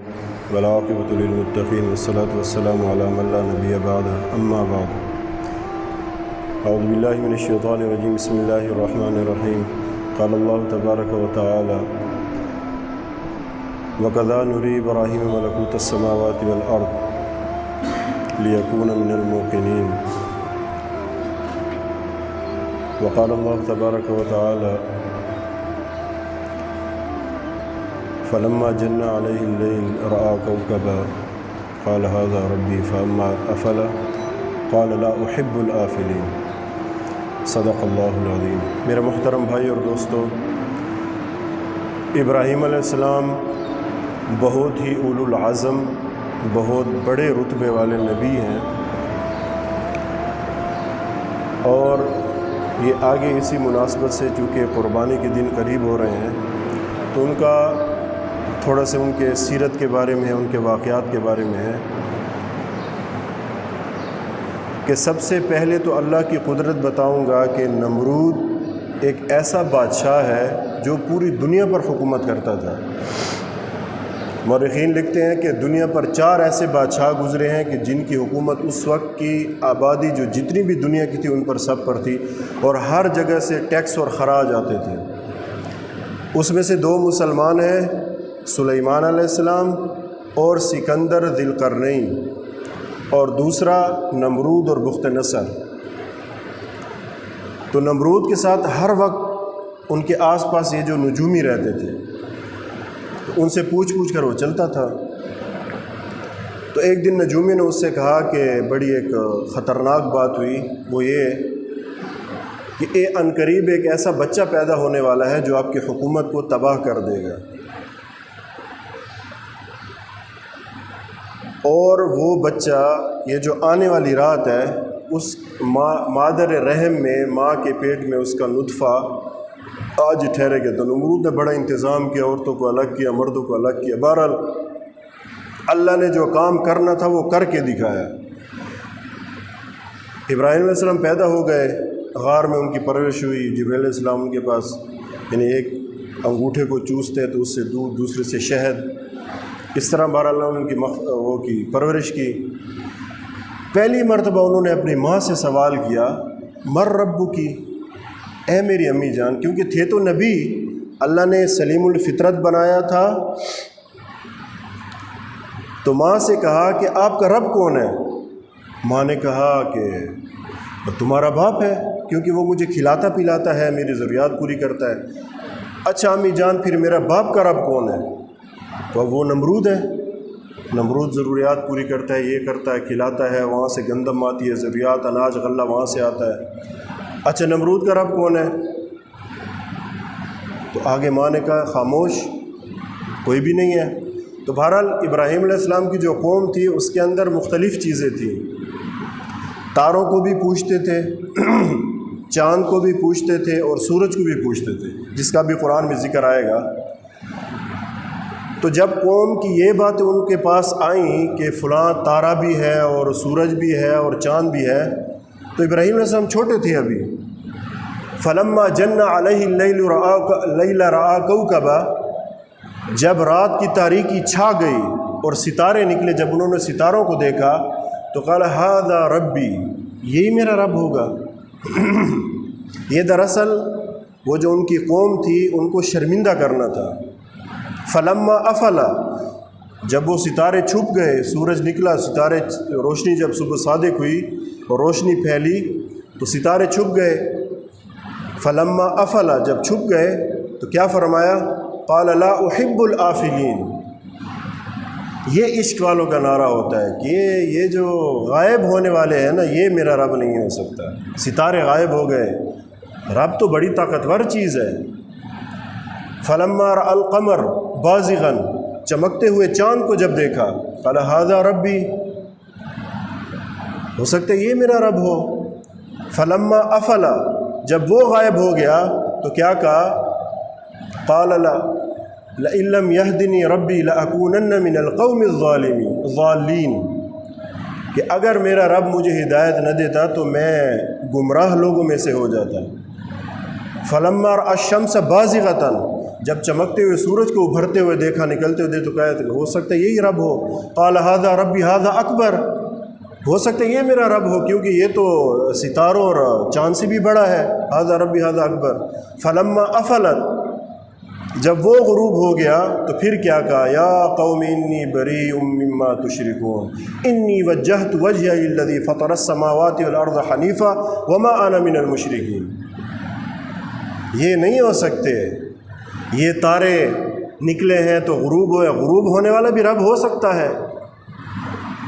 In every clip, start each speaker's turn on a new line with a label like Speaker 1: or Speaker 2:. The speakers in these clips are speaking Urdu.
Speaker 1: والعاقبۃ للمتقین والصلاة والسلام علی من لا نبی بعد اما بعد اعوذ باللہ من الشیطان الرجیم بسم اللہ الرحمن الرحیم قال اللہ تبارک و تعالی وَكَذَا نُرِي إِبْرَاهِيمَ مَلَكُوتَ السَّمَاوَاتِ وَالْأَرْضِ لِيَكُونَ مِنَ الْمُوقِنِينَ وقال اللہ تبارک و تعالی فلما جن علیہ اللیل رأى کوکبا قال هذا ربی فاما افل قال لا احب الآفلین صدق اللہ العظیم۔ میرے محترم بھائی اور دوستو، ابراہیم علیہ السلام بہت ہی اولو العزم، بہت بڑے رتبے والے نبی ہیں، اور یہ آگے اسی مناسبت سے چونکہ قربانی کے دن قریب ہو رہے ہیں تو ان کا تھوڑا سے ان کے سیرت کے بارے میں ہے، ان کے واقعات کے بارے میں ہے کہ سب سے پہلے تو اللہ کی قدرت بتاؤں گا کہ نمرود ایک ایسا بادشاہ ہے جو پوری دنیا پر حکومت کرتا تھا۔ مورخین لکھتے ہیں کہ دنیا پر 4 ایسے بادشاہ گزرے ہیں کہ جن کی حکومت اس وقت کی آبادی جو جتنی بھی دنیا کی تھی ان پر سب پر تھی، اور ہر جگہ سے ٹیکس اور خراج آتے تھے۔ اس میں سے 2 مسلمان ہیں، سلیمان علیہ السلام اور سکندر ذی القرنین، اور دوسرا نمرود اور بخت نصر۔ تو نمرود کے ساتھ ہر وقت ان کے آس پاس یہ جو نجومی رہتے تھے، ان سے پوچھ کر وہ چلتا تھا۔ تو ایک دن نجومی نے اس سے کہا کہ بڑی ایک خطرناک بات ہوئی، وہ یہ کہ عنقریب ایک ایسا بچہ پیدا ہونے والا ہے جو آپ کی حکومت کو تباہ کر دے گا، اور وہ بچہ یہ جو آنے والی رات ہے اس مادر رحم میں، ماں کے پیٹ میں اس کا نطفہ آج ٹھہرے گا۔ تو نمرود نے بڑا انتظام کیا، عورتوں کو الگ کیا، مردوں کو الگ کیا، بہرحال اللہ نے جو کام کرنا تھا وہ کر کے دکھایا۔ ابراہیم علیہ السلام پیدا ہو گئے، غار میں ان کی پرورش ہوئی، جبرائیل علیہ السلام ان کے پاس، یعنی ایک انگوٹھے کو چوستے تو اس سے دودھ، دوسرے سے شہد، اس طرح بہرحال اللہ نے ان کی پرورش کی۔ پہلی مرتبہ انہوں نے اپنی ماں سے سوال کیا، مر ربو کی، اے میری امی جان، کیونکہ تھے تو نبی، اللہ نے سلیم الفطرت بنایا تھا۔ تو ماں سے کہا کہ آپ کا رب کون ہے؟ ماں نے کہا کہ تمہارا باپ ہے، کیونکہ وہ مجھے کھلاتا پلاتا ہے، میری ضروریات پوری کرتا ہے۔ اچھا امی جان، پھر میرا باپ کا رب کون ہے؟ تو وہ نمرود ہے، نمرود ضروریات پوری کرتا ہے، یہ کرتا ہے، کھلاتا ہے، وہاں سے گندم آتی ہے، ضروریات، اناج غلہ وہاں سے آتا ہے۔ اچھا نمرود کا رب کون ہے؟ تو آگے ماں نے کہا خاموش، کوئی بھی نہیں ہے۔ تو بہرحال ابراہیم علیہ السلام کی جو قوم تھی اس کے اندر مختلف چیزیں تھیں، تاروں کو بھی پوچھتے تھے، چاند کو بھی پوچھتے تھے، اور سورج کو بھی پوچھتے تھے، جس کا بھی قرآن میں ذکر آئے گا۔ تو جب قوم کی یہ باتیں ان کے پاس آئیں کہ فلاں تارہ بھی ہے اور سورج بھی ہے اور چاند بھی ہے، تو ابراہیم علیہ السلام چھوٹے تھے ابھی۔ فلما جن علیہ اللیل رأى کوکبا، جب رات کی تاریکی چھا گئی اور ستارے نکلے، جب انہوں نے ستاروں کو دیکھا تو قال ھذا ربی، یہی میرا رب ہوگا۔ یہ دراصل وہ جو ان کی قوم تھی ان کو شرمندہ کرنا تھا۔ فلما افلا، جب وہ ستارے چھپ گئے، سورج نکلا، ستارے روشنی جب صبح صادق ہوئی اور روشنی پھیلی تو ستارے چھپ گئے۔ فلما افلا، جب چھپ گئے تو کیا فرمایا؟ قال لا احب الآفلین۔ یہ عشق والوں کا نعرہ ہوتا ہے کہ یہ جو غائب ہونے والے ہیں نا، یہ میرا رب نہیں ہو سکتا۔ ستارے غائب ہو گئے، رب تو بڑی طاقتور چیز ہے۔ فلما رأى القمر بازغا، چمکتے ہوئے چاند کو جب دیکھا، قال ھذا ربی، ہو سکتا ہے یہ میرا رب ہو۔ فلما افلا، جب وہ غائب ہو گیا تو کیا کہا؟ قال لئن لم يهدني ربی لأکونن من القوم الضالین، کہ اگر میرا رب مجھے ہدایت نہ دیتا تو میں گمراہ لوگوں میں سے ہو جاتا۔ فلما رأى الشمس بازغة، جب چمکتے ہوئے سورج کو ابھرتے ہوئے دیکھا نکلتے ہوئے تو کہا ہو سکتا ہے یہی رب ہو. قال ھذا ربی ھذا اکبر، ہو سکتا ہے یہ میرا رب ہو کیونکہ یہ تو ستاروں اور چاند سے بھی بڑا ہے. ھذا ربی ھذا اکبر. فلما افلت، جب وہ غروب ہو گیا تو پھر کیا کہا، یا قوم انی بریء مما تشرکون انی وجہت وجہی للذی فطر السماوات والارض حنیفا وما انا من المشرکین. یہ نہیں ہو سکتے، یہ تارے نکلے ہیں تو غروب ہوئے، غروب ہونے والا بھی رب ہو سکتا ہے.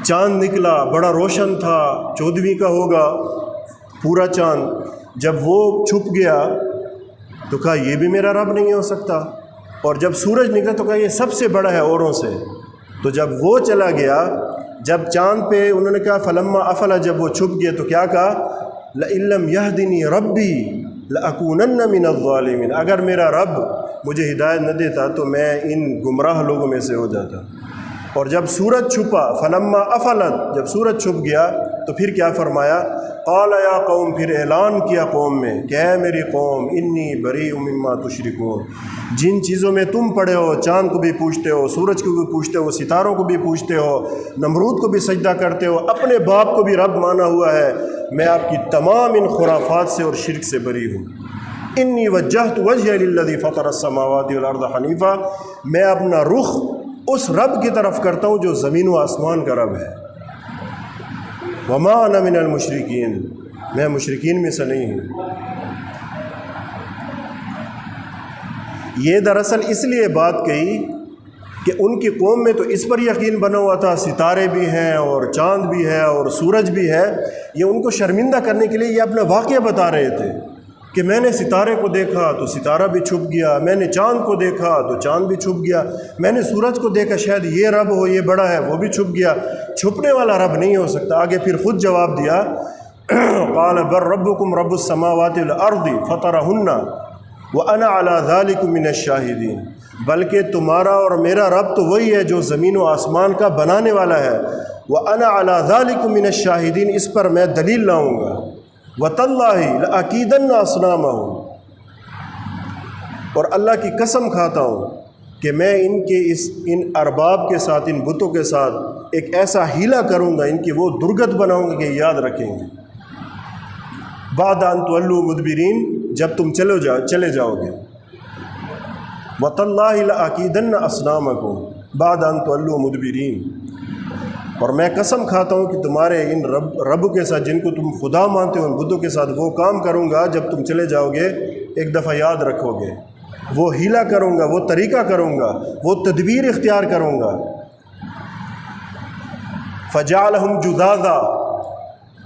Speaker 1: چاند نکلا بڑا روشن تھا، 14ویں کا ہوگا پورا چاند، جب وہ چھپ گیا تو کہا یہ بھی میرا رب نہیں ہو سکتا. اور جب سورج نکلا تو کہا یہ سب سے بڑا ہے اوروں سے. تو جب وہ چلا گیا، جب چاند پہ انہوں نے کہا فلما افلا، جب وہ چھپ گیا تو کیا کہا، لئن لم یہدنی ربی لأکونن من الظالمین، اگر میرا رب مجھے ہدایت نہ دیتا تو میں ان گمراہ لوگوں میں سے ہو جاتا. اور جب سورج چھپا فلما افلت، جب سورج چھپ گیا تو پھر کیا فرمایا، قال یا قوم، پھر اعلان کیا قوم میں کہ اے میری قوم انی بریء مما تشرکون، جن چیزوں میں تم پڑے ہو، چاند کو بھی پوچھتے ہو، سورج کو بھی پوچھتے ہو، ستاروں کو بھی پوچھتے ہو، نمرود کو بھی سجدہ کرتے ہو، اپنے باپ کو بھی رب مانا ہوا ہے، میں آپ کی تمام ان خرافات سے اور شرک سے بری ہوں. انی وجہت وجہی للذی فطر السماوات والارض حنیفا، میں اپنا رخ اس رب کی طرف کرتا ہوں جو زمین و آسمان کا رب ہے. وما انا من المشرکین، میں مشرکین میں سے نہیں ہوں. یہ دراصل اس لیے بات کہی کہ ان کی قوم میں تو اس پر یقین بنا ہوا تھا ستارے بھی ہیں اور چاند بھی ہے اور سورج بھی ہے. یہ ان کو شرمندہ کرنے کے لیے یہ اپنا واقعہ بتا رہے تھے کہ میں نے ستارے کو دیکھا تو ستارہ بھی چھپ گیا، میں نے چاند کو دیکھا تو چاند بھی چھپ گیا، میں نے سورج کو دیکھا شاید یہ رب ہو، یہ بڑا ہے، وہ بھی چھپ گیا. چھپنے والا رب نہیں ہو سکتا. آگے پھر خود جواب دیا، قال بل ربکم رب السماوات والارض فطرہن وانا علی ذلک من الشاہدین، بلکہ تمہارا اور میرا رب تو وہی ہے جو زمین و آسمان کا بنانے والا ہے. وانا علی ذلک من الشاہدین، اس پر میں دلیل لاؤں گا. وَتَاللَّهِ لَأَكِيدَنَّ أَصْنَامَهُمْ، اور اللہ کی قسم کھاتا ہوں کہ میں ان ارباب کے ساتھ، ان بتوں کے ساتھ ایک ایسا ہیلا کروں گا، ان کی وہ درگت بناؤں گا کہ یاد رکھیں گے. بعد ان تولوا مدبرین، جب تم چلے جاؤ گے. وَتَاللَّهِ لَأَكِيدَنَّ أَصْنَامَكُمْ بعد ان تولوا مدبرین، اور میں قسم کھاتا ہوں کہ تمہارے ان رب کے ساتھ جن کو تم خدا مانتے ہو، ان بتوں کے ساتھ وہ کام کروں گا جب تم چلے جاؤ گے، ایک دفعہ یاد رکھو گے. وہ ہیلا کروں گا، وہ طریقہ کروں گا، وہ تدبیر اختیار کروں گا. فجعلہم جذاذا،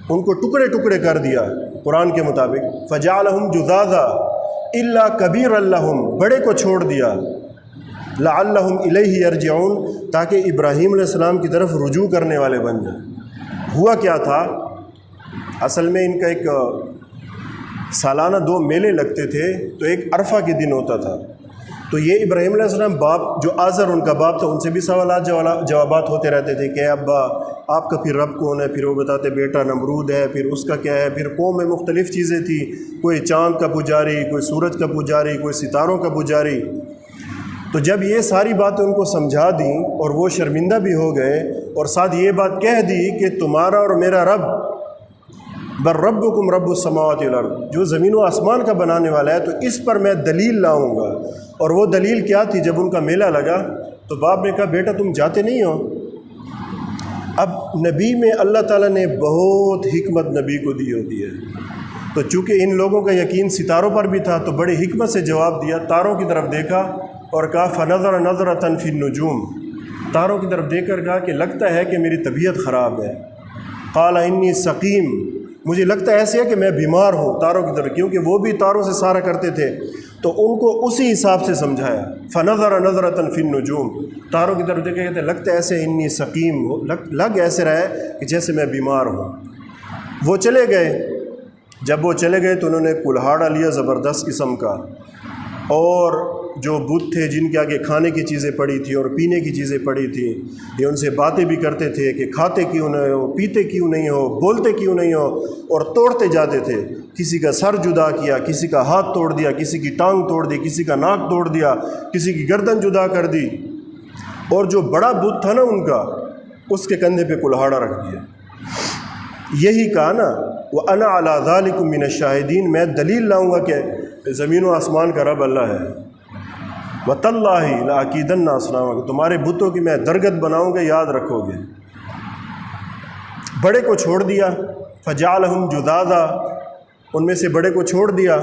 Speaker 1: ان کو ٹکڑے ٹکڑے کر دیا قرآن کے مطابق. فجعلہم جذاذا الا کبیرا لہم، بڑے کو چھوڑ دیا. لعلہم الیہ یرجعون، تاکہ ابراہیم علیہ السلام کی طرف رجوع کرنے والے بن جائیں. ہوا کیا تھا، اصل میں ان کا ایک سالانہ 2 میلے لگتے تھے. تو ایک عرفہ کے دن ہوتا تھا، تو یہ ابراہیم علیہ السلام باپ، جو آزر ان کا باپ تھا، ان سے بھی سوالات جوابات ہوتے رہتے تھے کہ ابا آپ کا پھر رب کون ہے، پھر وہ بتاتے بیٹا نمرود ہے، پھر اس کا کیا ہے. پھر قوم میں مختلف چیزیں تھیں، کوئی چاند کا پجاری، کوئی سورج کا پجاری، کوئی ستاروں کا پجاری. تو جب یہ ساری باتیں ان کو سمجھا دیں اور وہ شرمندہ بھی ہو گئے، اور ساتھ یہ بات کہہ دی کہ تمہارا اور میرا رب بل ربکم رب السماوات والارض، جو زمین و آسمان کا بنانے والا ہے، تو اس پر میں دلیل لاؤں گا. اور وہ دلیل کیا تھی، جب ان کا میلہ لگا تو باپ نے کہا بیٹا تم جاتے نہیں ہو. اب نبی میں اللہ تعالیٰ نے بہت حکمت نبی کو دی ہوتی ہے، تو چونکہ ان لوگوں کا یقین ستاروں پر بھی تھا تو بڑی حکمت سے جواب دیا. تاروں کی طرف دیکھا اور کہا فنظر نظرۃ فی النجوم، تاروں کی طرف دیکھ کر کہا کہ لگتا ہے کہ میری طبیعت خراب ہے. قال انی سقیم، مجھے لگتا ہے ایسے ہے کہ میں بیمار ہوں. تاروں کی طرف، کیونکہ وہ بھی تاروں سے سارا کرتے تھے تو ان کو اسی حساب سے سمجھایا. فنظر نظرۃ فی النجوم، تاروں کی طرف دیکھا کہتے لگتا ہے ایسے انی سقیم، لگ ایسے رہا ہے کہ جیسے میں بیمار ہوں. وہ چلے گئے. جب وہ چلے گئے تو انہوں نے کلہاڑا لیا زبردست قسم کا، اور جو بت تھے جن کے آگے کھانے کی چیزیں پڑی تھی اور پینے کی چیزیں پڑی تھیں، یہ ان سے باتیں بھی کرتے تھے کہ کھاتے کیوں نہیں ہو، پیتے کیوں نہیں ہو، بولتے کیوں نہیں ہو، اور توڑتے جاتے تھے کسی کا سر جدا کیا، کسی کا ہاتھ توڑ دیا، کسی کی ٹانگ توڑ دی، کسی کا ناک توڑ دیا، کسی کی گردن جدا کر دی، اور جو بڑا بت تھا نا ان کا، اس کے کندھے پہ کلہاڑا رکھ دیا۔ یہی کہا نا وَأَنَا عَلَىٰ ذَلِكُم مِّنَ الشَّاهِدِينَ، میں دلیل لاؤں گا کہ زمین و آسمان کا رب اللہ ہے۔ وَتَاللَّهِ لَأَكِيدَنَّ أَصْنَامَكُمْ، تمہارے بتوں کی میں درگت بناؤں گا، یاد رکھو گے۔ بڑے کو چھوڑ دیا، فَجَعَلَهُمْ جُذَاذًا، ان میں سے بڑے کو چھوڑ دیا۔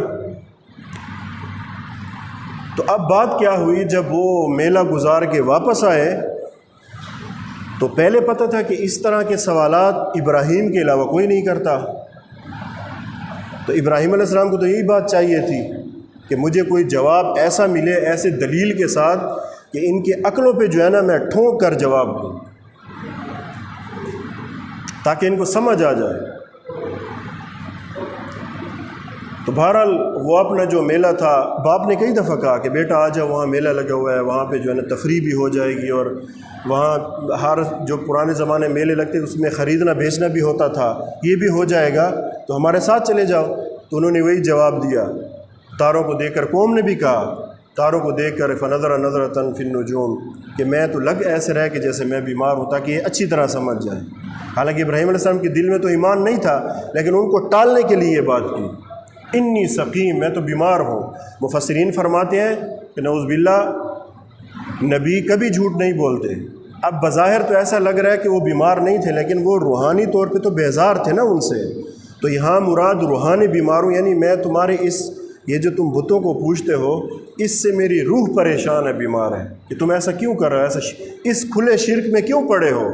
Speaker 1: تو اب بات کیا ہوئی، جب وہ میلہ گزار کے واپس آئے تو پہلے پتہ تھا کہ اس طرح کے سوالات ابراہیم کے علاوہ کوئی نہیں کرتا، تو ابراہیم علیہ السلام کو تو یہی بات چاہیے تھی کہ مجھے کوئی جواب ایسا ملے، ایسے دلیل کے ساتھ کہ ان کے عقلوں پہ جو ہے نا میں ٹھونک کر جواب دوں، تاکہ ان کو سمجھ آ جائے۔ تو بہرحال وہ اپنا جو میلہ تھا، باپ نے کئی دفعہ کہا کہ بیٹا آ جاؤ، وہاں میلہ لگا ہوا ہے، وہاں پہ جو ہے نا تفریح بھی ہو جائے گی، اور وہاں ہر جو پرانے زمانے میلے لگتے اس میں خریدنا بیچنا بھی ہوتا تھا، یہ بھی ہو جائے گا، تو ہمارے ساتھ چلے جاؤ۔ تو انہوں نے وہی جواب دیا، تاروں کو دیکھ کر، قوم نے بھی کہا تاروں کو دیکھ کر، فَنَظَرَ نَظْرَةً فِي النُّجُومِ، کہ میں تو لگ ایسے رہے کہ جیسے میں بیمار ہوں، تاکہ یہ اچھی طرح سمجھ جائے۔ حالانکہ ابراہیم علیہ السلام کے دل میں تو ایمان نہیں تھا، لیکن ان کو ٹالنے کے لیے یہ بات کی، انی سقیم، میں تو بیمار ہوں۔ مفسرین فرماتے ہیں کہ نعوذ باللہ نبی کبھی جھوٹ نہیں بولتے۔ اب بظاہر تو ایسا لگ رہا ہے کہ وہ بیمار نہیں تھے، لیکن وہ روحانی طور پہ تو بیزار تھے نا ان سے، تو یہاں مراد روحانی بیمار ہوں، یعنی میں تمہارے یہ جو تم بتوں کو پوجتے ہو، اس سے میری روح پریشان ہے، بیمار ہے، کہ تم ایسا کیوں کر رہے ہو، ایسا اس کھلے شرک میں کیوں پڑے ہو۔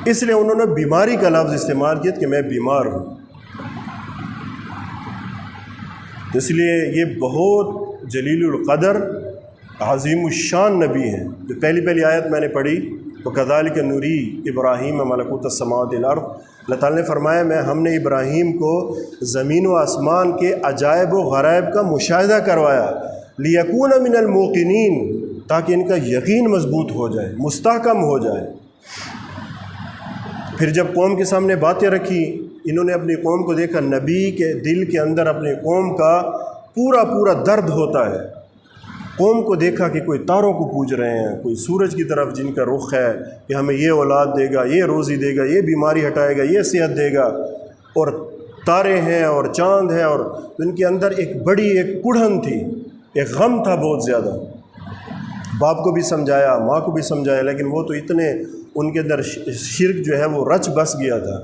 Speaker 1: اس لیے انہوں نے بیماری کا لفظ استعمال کیا کہ میں بیمار ہوں۔ اس لیے یہ بہت جلیل القدر عظیم الشان نبی ہیں۔ جو پہلی آیت میں نے پڑھی، وَكَذَلِكَ نُرِي إِبْرَاهِيمَ مَلَكُوتَ السَّمَاوَاتِ وَالْأَرْضِ، اللہ تعالیٰ نے فرمایا ہم نے ابراہیم کو زمین و آسمان کے عجائب و غرائب کا مشاہدہ کروایا، لِيَكُونَ مِنَ الْمُوقِنِينَ، تاکہ ان کا یقین مضبوط ہو جائے، مستحکم ہو جائے۔ پھر جب قوم کے سامنے باتیں رکھی، انہوں نے اپنی قوم کو دیکھا، نبی کے دل کے اندر اپنی قوم کا پورا درد ہوتا ہے۔ قوم کو دیکھا کہ کوئی تاروں کو پوج رہے ہیں، کوئی سورج کی طرف جن کا رخ ہے کہ ہمیں یہ اولاد دے گا، یہ روزی دے گا، یہ بیماری ہٹائے گا، یہ صحت دے گا، اور تارے ہیں اور چاند ہے، اور ان کے اندر ایک بڑی کڑھن تھی، ایک غم تھا بہت زیادہ۔ باپ کو بھی سمجھایا، ماں کو بھی سمجھایا، لیکن وہ تو اتنے ان کے اندر شرک جو ہے وہ رچ بس گیا تھا۔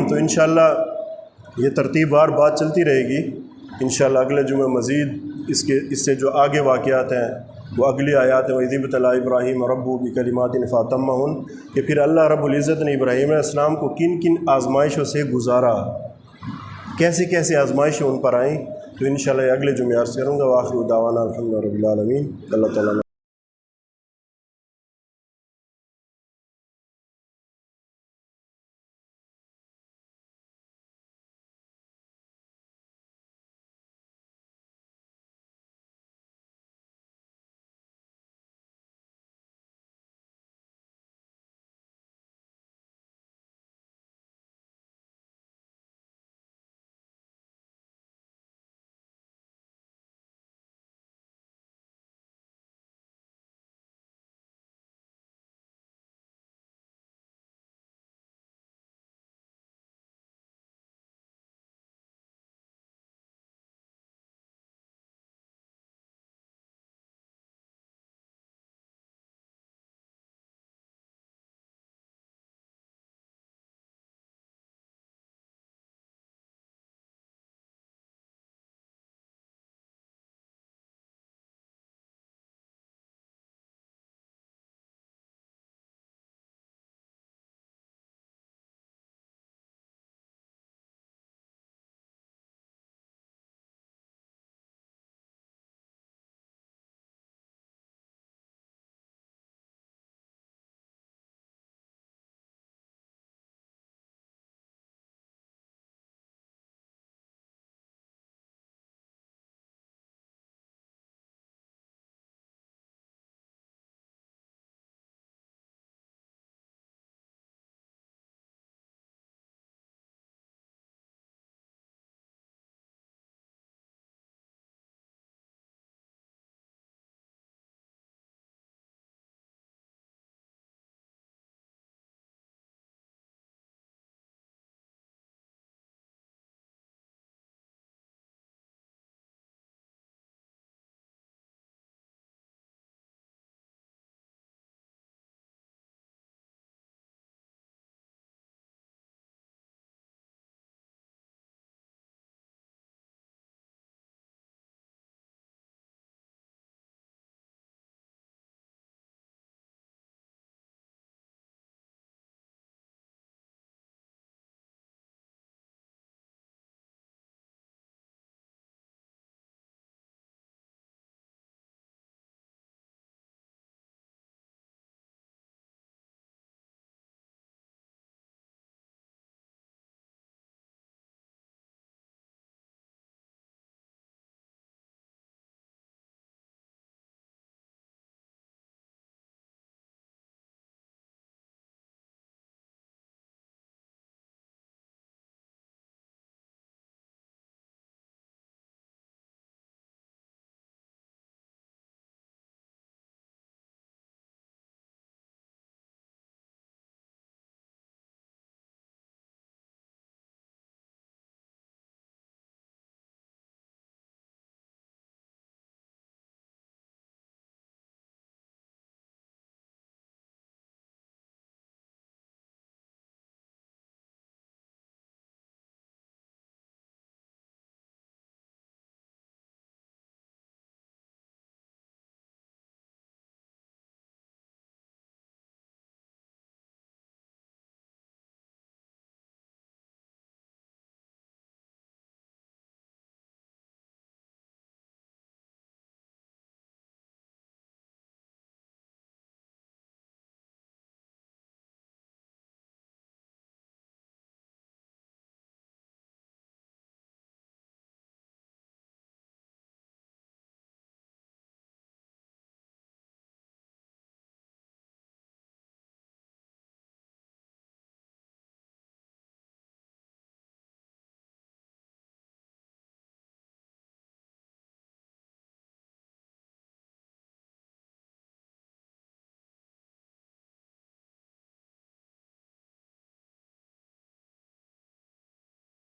Speaker 1: تو انشاءاللہ یہ ترتیب وار بات چلتی رہے گی، انشاءاللہ اگلے جمعہ مزید اس سے جو آگے واقعات ہیں وہ اگلی آیات ہیں۔ وَإِذِ ابْتَلَىٰ إِبْرَاهِيمَ رَبُّهُ بِكَلِمَاتٍ فَأَتَمَّهُنَّ، کہ پھر اللہ رب العزت نے ابراہیم علیہ السلام کو کن کن آزمائشوں سے گزارا، کیسے کیسے آزمائشیں ان پر آئیں، تو انشاءاللہ اگلے جمعہ عرض کروں گا۔ وآخر دعوانا الحمد للہ رب العالمین۔ اللہ تعالیٰ